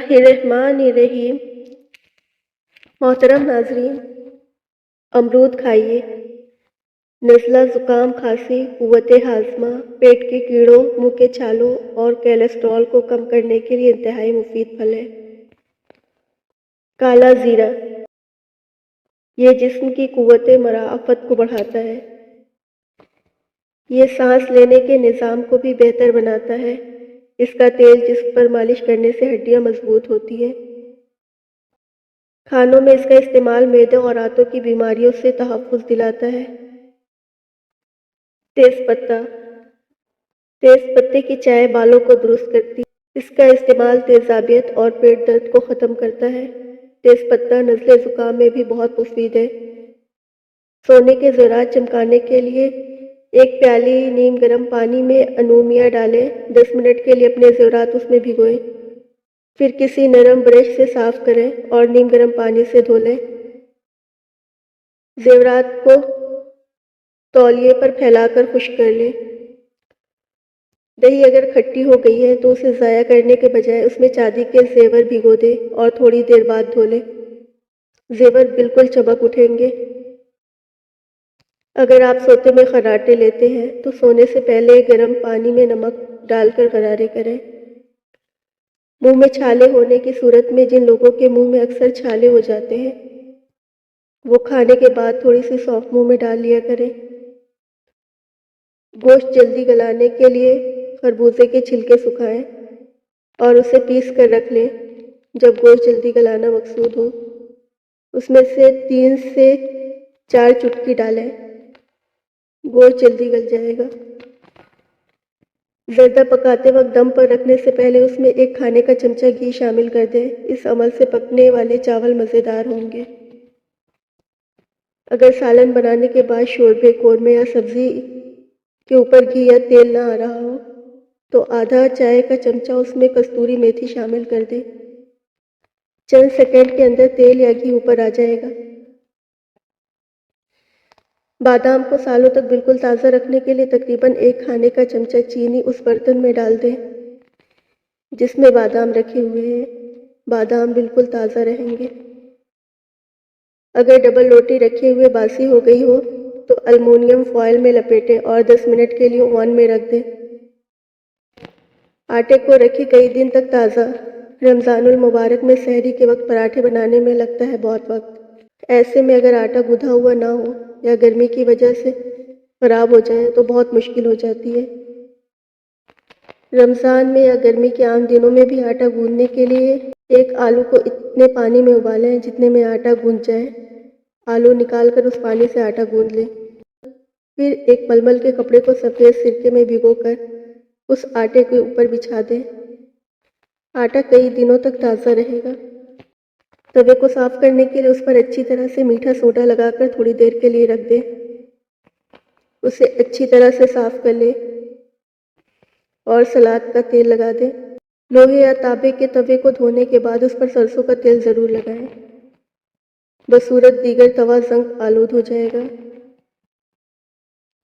बिस्मिल्लाहिर्रहमानिर्रहीम। मोहतरम नाजरीन, अमरूद खाइए। नज़ला, ज़ुकाम, खांसी, कुव्वत हाज़मा, पेट के कीड़ों, मुंह के छालों और कोलेस्ट्रॉल को कम करने के लिए इंतहाई मुफीद फल है। काला ज़ीरा, ये जिस्म की कुव्वत मराफ़त को बढ़ाता है। ये सांस लेने के निज़ाम को भी बेहतर बनाता है। इसका तेल जिस्म पर मालिश करने से हड्डियां मजबूत होती हैं। खानों में इसका इस्तेमाल मैदे और आंतों की बीमारियों से तहफ़्फ़ुज़ दिलाता है। तेज़ पत्ता, तेज़ पत्ते की चाय बालों को दुरुस्त करती है। इसका इस्तेमाल तेज़ाबियत और पेट दर्द को ख़त्म करता है। तेज़ पत्ता नज़ले ज़ुकाम में भी बहुत मुफीद है। सोने के ज़रात चमकाने के लिए एक प्याली नीम गर्म पानी में अनूमिया डालें। 10 मिनट के लिए अपने ज़रात उसमें भिगोएं। फिर किसी नरम ब्रश से साफ करें और नीम गर्म पानी से धो लें। ज़ेवरात को तौलिए पर फैलाकर खुश्क कर लें। दही अगर खट्टी हो गई है तो उसे ज़ाया करने के बजाय उसमें चांदी के ज़ेवर भिगो दें और थोड़ी देर बाद धो लें। ज़ेवर बिल्कुल चमक उठेंगे। अगर आप सोते में खर्राटे लेते हैं तो सोने से पहले गर्म पानी में नमक डालकर गरारे करें। मुंह में छाले होने की सूरत में जिन लोगों के मुंह में अक्सर छाले हो जाते हैं वो खाने के बाद थोड़ी सी सौंफ मुंह में डाल लिया करें। गोश्त जल्दी गलाने के लिए खरबूजे के छिलके सुखाएं और उसे पीस कर रख लें। जब गोश्त जल्दी गलाना मकसूद हो उसमें से 3 से 4 चुटकी डालें। गोश्त जल्दी गल जाएगा। ज़र्दा पकाते वक्त दम पर रखने से पहले उसमें 1 खाने का चमचा घी शामिल कर दें। इस अमल से पकने वाले चावल मज़ेदार होंगे। अगर सालन बनाने के बाद शोरबे, कोरमे या सब्ज़ी के ऊपर घी या तेल ना आ रहा हो तो आधा चाय का चमचा उसमें कस्तूरी मेथी शामिल कर दें। चंद सेकंड के अंदर तेल या घी ऊपर आ जाएगा। बादाम को सालों तक बिल्कुल ताज़ा रखने के लिए तकरीबन 1 खाने का चमचा चीनी उस बर्तन में डाल दें जिसमें बादाम रखे हुए हैं। बादाम बिल्कुल ताज़ा रहेंगे। अगर डबल रोटी रखे हुए बासी हो गई हो तो अल्मुनियम फॉयल में लपेटें और 10 मिनट के लिए ओवन में रख दें। आटे को रखें कई दिन तक ताज़ा। रमज़ानुल मुबारक में सहरी के वक्त पराठे बनाने में लगता है बहुत वक्त। ऐसे में अगर आटा गुथा हुआ ना हो या गर्मी की वजह से ख़राब हो जाए तो बहुत मुश्किल हो जाती है। रमज़ान में या गर्मी के आम दिनों में भी आटा गूंदने के लिए एक आलू को इतने पानी में उबालें जितने में आटा गूंद जाए। आलू निकालकर उस पानी से आटा गूंद लें। फिर एक मलमल के कपड़े को सफ़ेद सिरके में भिगोकर उस आटे के ऊपर बिछा दें। आटा कई दिनों तक ताज़ा रहेगा। तवे को साफ़ करने के लिए उस पर अच्छी तरह से मीठा सोडा लगाकर थोड़ी देर के लिए रख दें। उसे अच्छी तरह से साफ़ कर लें और सलाद का तेल लगा दें। लोहे या तांबे के तवे को धोने के बाद उस पर सरसों का तेल ज़रूर लगाएं। बसूरत दीगर तवा ज़ंग आलूद हो जाएगा।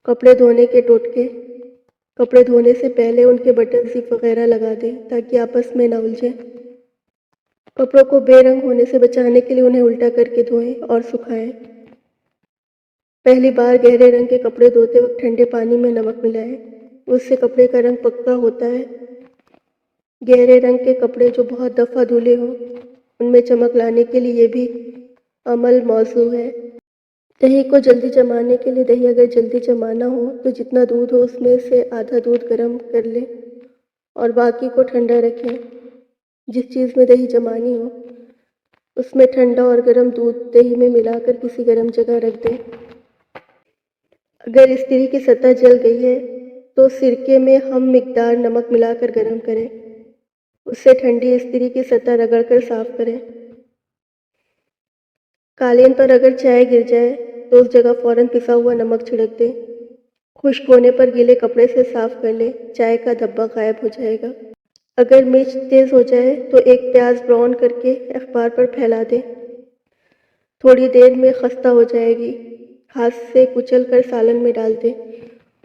कपड़े धोने के टोटके। कपड़े धोने से पहले उनके बटन जिप वगैरह लगा दें ताकि आपस में न उलझें। कपड़ों को बेरंग होने से बचाने के लिए उन्हें उल्टा करके धोएं और सुखाएं। पहली बार गहरे रंग के कपड़े धोते वक्त ठंडे पानी में नमक मिलाएं। उससे कपड़े का रंग पक्का होता है। गहरे रंग के कपड़े जो बहुत दफ़ा धुले हों उनमें चमक लाने के लिए ये भी अमल मौजू है। दही को जल्दी जमाने के लिए दही अगर जल्दी जमाना हो तो जितना दूध हो उसमें से आधा दूध गर्म कर लें और बाकी को ठंडा रखें। जिस चीज़ में दही जमानी हो उसमें ठंडा और गर्म दूध दही में मिलाकर किसी गर्म जगह रख दें। अगर इस्त्री की सतह जल गई है तो सिरके में हम मिकदार नमक मिलाकर गर्म करें। उससे ठंडी इस्त्री की सतह रगड़कर साफ करें। कालीन पर अगर चाय गिर जाए तो उस जगह फ़ौरन पिसा हुआ नमक छिड़क दें। खुश्क होने पर गीले कपड़े से साफ कर लें। चाय का धब्बा गायब हो जाएगा। अगर मिर्च तेज़ हो जाए तो एक प्याज ब्राउन करके अखबार पर फैला दें। थोड़ी देर में खस्ता हो जाएगी। हाथ से कुचल कर सालन में डाल दें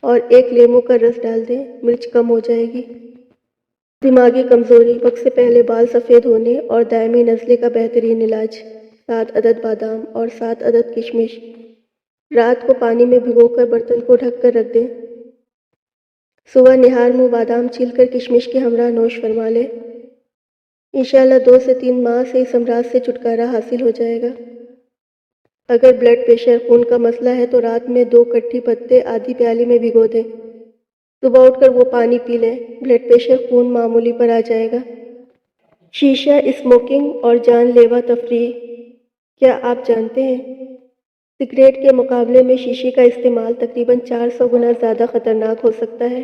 और 1 नींबू का रस डाल दें। मिर्च कम हो जाएगी। دماغی کمزوری، وقت سے پہلے بال سفید ہونے اور دائمی نزلے کا بہترین علاج۔ 7 عدد بادام اور 7 عدد کشمش رات کو پانی میں بھگو کر برتن کو ڈھک کر رکھ دیں۔ صبح نہار منہ بادام چھیل کر کشمش کے ہمراہ نوش فرما لیں۔ انشاءاللہ 2 سے 3 ماہ سے اس امراض سے چھٹکارا حاصل ہو جائے گا۔ اگر بلڈ پریشر خون کا مسئلہ ہے تو رات میں 2 کٹھی پتے آدھی پیالی میں بھگو دیں۔ صبح اٹھ کر وہ پانی پی لیں، بلڈ پریشر خون معمولی پر آ جائے گا۔ شیشہ، اسموکنگ اور جان لیوا تفریح۔ کیا آپ جانتے ہیں سگریٹ کے مقابلے میں شیشے کا استعمال تقریباً 400 گنا زیادہ خطرناک ہو سکتا ہے۔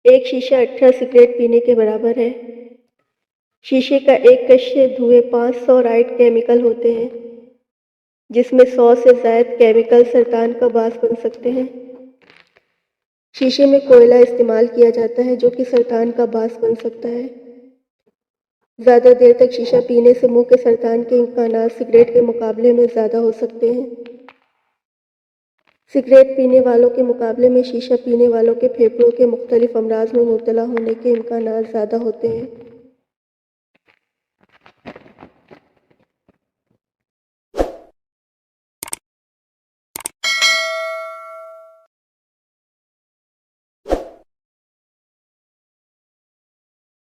ایک شیشہ 18 سگریٹ پینے کے برابر ہے۔ شیشے کا ایک کش سے دھوئے 500 رائٹ کیمیکل ہوتے ہیں، جس میں 100 سے زائد کیمیکل سرطان کا باعث بن سکتے ہیں۔ شیشے میں کوئلہ استعمال کیا جاتا ہے جو کہ سرطان کا باعث بن سکتا ہے۔ زیادہ دیر تک شیشہ پینے سے منہ کے سرطان کے امکانات سگریٹ کے مقابلے میں زیادہ ہو سکتے ہیں۔ سگریٹ پینے والوں کے مقابلے میں شیشہ پینے والوں کے پھیپھڑوں کے مختلف امراض میں مبتلا ہونے کے امکانات زیادہ ہوتے ہیں۔